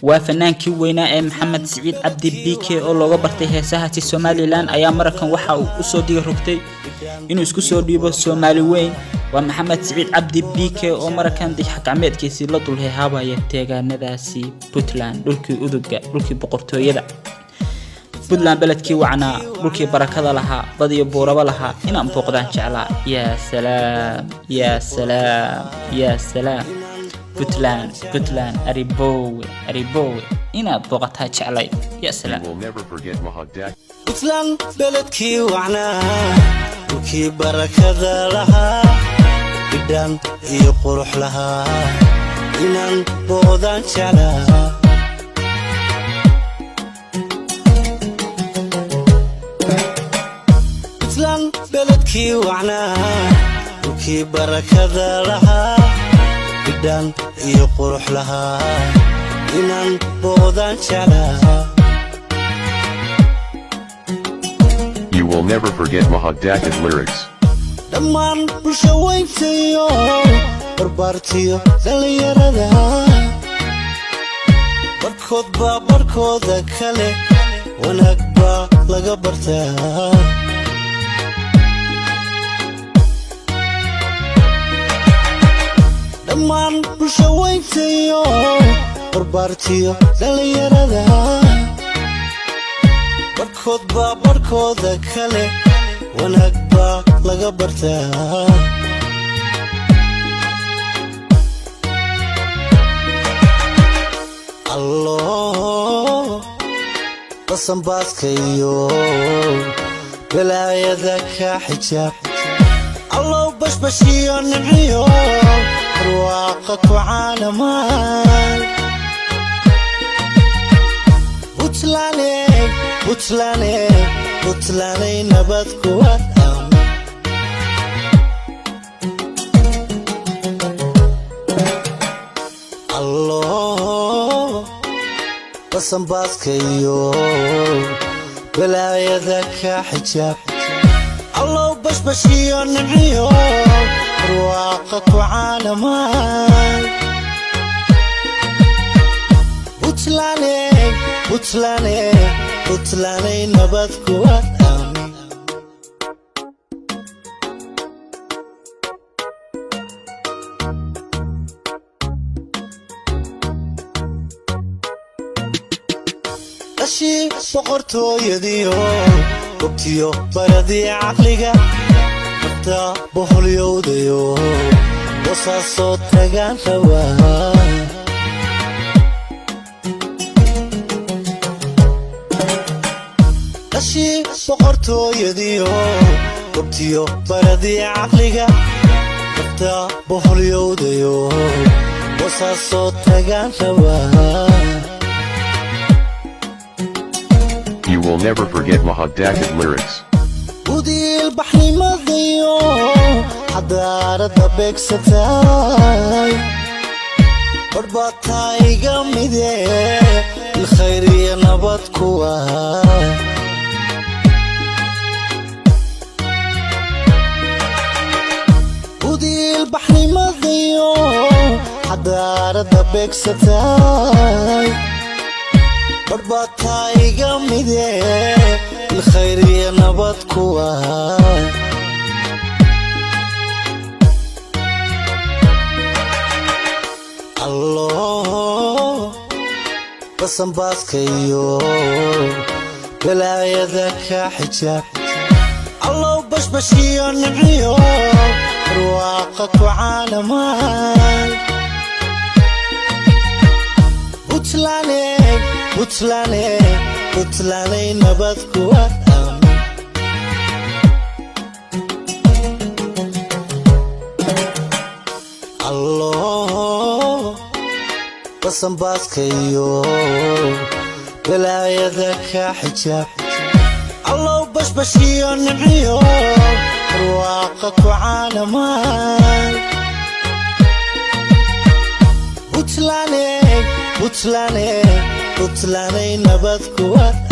وفنانكي وينا محمد سعيد عبد بيكي oo looga bartay heesaha Somaliland ayaa markan waxa uu u soo digay rugtay inuu isku soo dhiibo Soomaali weyn waa Maxamed Siciid Cabdi Biike oo markan dix xakameedkiisa la dul heehaabaya teegaanadaasi Puntland dhulkii uduga dhulkii boqortooyada Puntland beledkii wacna dhulkii barakada lahaa badiyo buuraba lahaa inaan booqdaan jeclaa ya salaam ya salaam ya salaam Puntland Aribowe inaad booqataa jeclay ya salaam Puntland beledkii wacna dhulkii barakada lahaa bidaan iyo qurux lahaa inaan booqdaan jeclaa Puntland beledkii wacna dhulkii barakada lahaa bidaan iyo qurux lahaa inaan booqdaan jeclaa You will never forget Mahadak's lyrics. Dhammaan bulsho weyntayo barbaartiyo dhalinyarada barkooda kale wanaag baa laga bartaa Dhammaan bulsho weyntayo barbaartiyo dhalinyarada barkooda kale wanaag baa laga bartaa Allah basanbaaska iyo balaayada ka xijaab Allah bashbashiyo nimciyo barwaaqa ku caalamaan Puntland nabad ku wadaan Allah basanbaaska iyo balaayada ka xijaab Allah bashbashiyo nimciyo barwaaqa ku caalamaan Puntland nabad ku wadaan Ashi boqortooyadiyo gobtiyo baradii caqliga dadka boqolyowdayo wasaasoo tagaan rabaa boqortooyadiyo gobtiyo baradii caqliga dadka boqolyowdayo wasaasoo tagaan rabaa You will never forget Mahadak's lyrics. Udil baxnimadayo xadaarada beegsatay barbaatayga midee الخير يا نبات كوا ودي البحر مضيو حدار دبك ستاي بربطاي قمدي الخير يا نبات كوا الله basanbaaska iyo balaayada ka xijaab Allah bashbashiyo nimciyo barwaaqa ku caalamaan Puntland nabad ku wadaan Allah basanbaaska iyo balaayada ka xijaab Allah bashbashiyo nimciyo barwaaqa ku caalamaan Puntland nabad ku wadaan